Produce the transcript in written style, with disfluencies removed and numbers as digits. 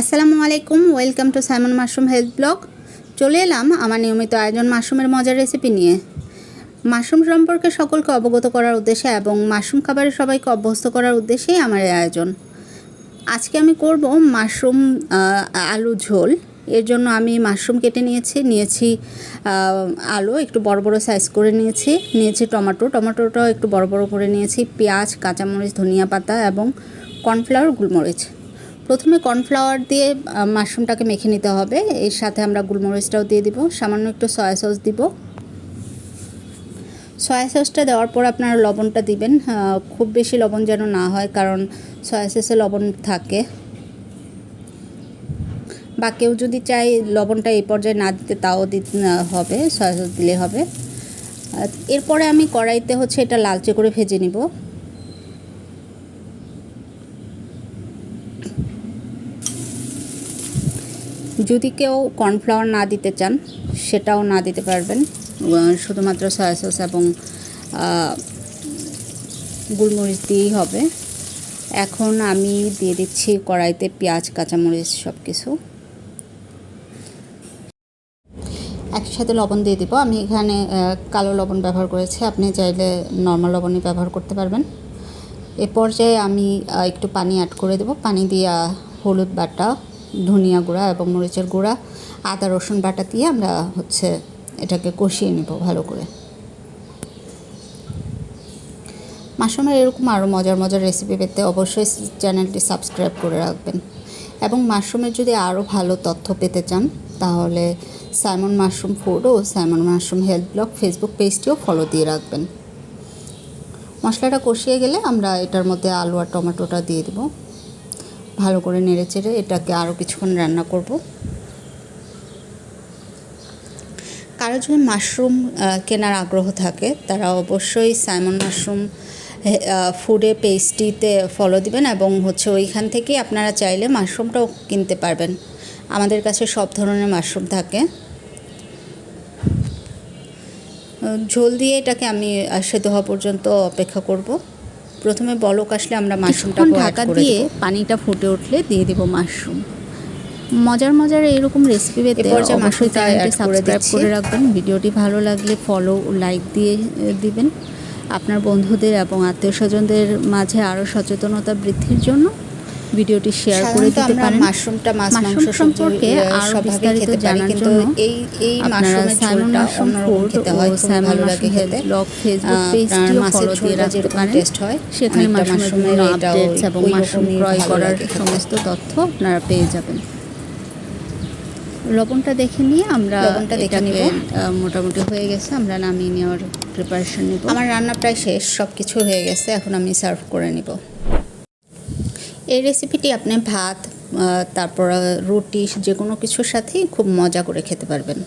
আসসালামু আলাইকুম, welcome to Simon mushroom health blog. চলে এলাম আমার নিয়মিত আয়োজন মাশরুমের মজার রেসিপি নিয়ে। মাশরুম সম্পর্কে সকলকে অবগত করার উদ্দেশ্যে এবং মাশরুম খাবারে সবাইকে অভ্যস্ত করার উদ্দেশ্যেই আমার এই আয়োজন। আজকে আমি করব মাশরুম আলু ঝোল। এর জন্য আমি মাশরুম কেটে নিয়েছি আলু একটু বড় বড় সাইজ করে নিয়েছি টমেটোটাও একটু বড় বড় করে নিয়েছি, পেঁয়াজ, কাঁচামরিচ, ধনিয়া পাতা এবং কর্নফ্লাওয়ার, গোলমরিচ। প্রথমে কর্নফ্লাওয়ার দিয়ে মাশরুমটাকে মেখে নিতে হবে। এর সাথে আমরা গোলমরিচটাও দিয়ে দিব, সামান্য একটু সয়া সস দিব। সয়া সসটা দেওয়ার পর আপনারা লবণটা দিবেন, খুব বেশি লবণ যেন না হয়, কারণ সয়া সসে লবণ থাকে। বা কেউ যদি চায় লবণটা এই পর্যায়ে না দিতে, তাও দিতে হবে, সয়া সস দিলে হবে। এরপরে আমি কড়াইতে এটা লালচে করে ভেজে নিব। যদি কেউ কর্নফ্লাওয়ার না দিতে চান, সেটাও না দিতে পারবেন, শুধুমাত্র সয়া সস এবং গোলমরিচ দিয়েই হবে। এখন আমি দিয়ে দিচ্ছি কড়াইতে পেঁয়াজ, কাঁচামরিচ সব কিছু একসাথে। লবণ দিয়ে দিব। আমি এখানে কালো লবণ ব্যবহার করেছি, আপনি চাইলে নর্মাল লবণই ব্যবহার করতে পারবেন। এ পর্যায়ে আমি একটু পানি অ্যাড করে দেব। পানি দিয়ে হলুদ বাটা, ধনিয়া গুঁড়া এবং মরিচের গুঁড়া, আদা রসুন বাটা দিয়ে আমরা এটাকে কষিয়ে নেব ভালো করে। মাশরুমের এরকম আরও মজার রেসিপি পেতে অবশ্যই চ্যানেলটি সাবস্ক্রাইব করে রাখবেন। এবং মাশরুমের যদি আরও ভালো তথ্য পেতে চান, তাহলে সাইমন মাশরুম ফুড ও Simon mushroom health blog Facebook পেজটিও ফলো দিয়ে রাখবেন। মশলাটা কষিয়ে গেলে আমরা এটার মধ্যে আলু আর টমেটোটা দিয়ে দেব। ভালো করে নেড়েচেড়ে এটাকে আরও কিছুক্ষণ রান্না করব। কারো যদি মাশরুম কেনার আগ্রহ থাকে, তারা অবশ্যই সাইমন মাশরুম ফুডে পেজটিতে ফলো দিবেন এবং ওইখান থেকেই আপনারা চাইলে মাশরুমটাও কিনতে পারবেন। আমাদের কাছে সব ধরনের মাশরুম থাকে। ঝোল দিয়ে এটাকে আমি সেদ্ধ হওয়া পর্যন্ত অপেক্ষা করব। প্রথমে বলক আসলে আমরা মাশরুমটা ঢাকা দিয়ে পানিটা ফুটে উঠলে দিয়ে দেব মাশরুম। মজার এইরকম রেসিপি পেতে অবশ্যই চ্যানেলটি সাবস্ক্রাইব করে রাখবেন। ভিডিওটি ভালো লাগলে ফলো ও লাইক দিয়ে দিবেন। আপনার বন্ধুদের এবং আত্মীয় স্বজনদের মাঝে আরও সচেতনতা বৃদ্ধির জন্য ভিডিওটি শেয়ার করে দিতে পারেন। মাশরুমটা মাছ মাংস সম্পর্কে আরও বিস্তারিত জানার জন্য এই মাশরুমের ঝোলটা অন্যরকম খেতে হয়, ভালো লাগে খেতে। ব্লগ ফেসবুক পেজটিও ফলো দিয়ে রাখতে পারেন। সেখানে মাশরুমের আপডেটস এবং মাশরুম ক্রয় করার সমস্ত তথ্য আপনারা পেয়ে যাবেন। লবণটা দেখে নিয়ে আমরা মোটামুটি হয়ে গেছে, আমরা নামিয়ে নেওয়ার প্রিপারেশন নিব। আমার রান্না প্রায় শেষ, সব কিছু হয়ে গেছে, এখন আমি সার্ভ করে নিব। এই রেসিপিটি আপনি ভাত, তারপর রুটি, যে কোনো কিছুর সাথেই খুব মজা করে খেতে পারবেন।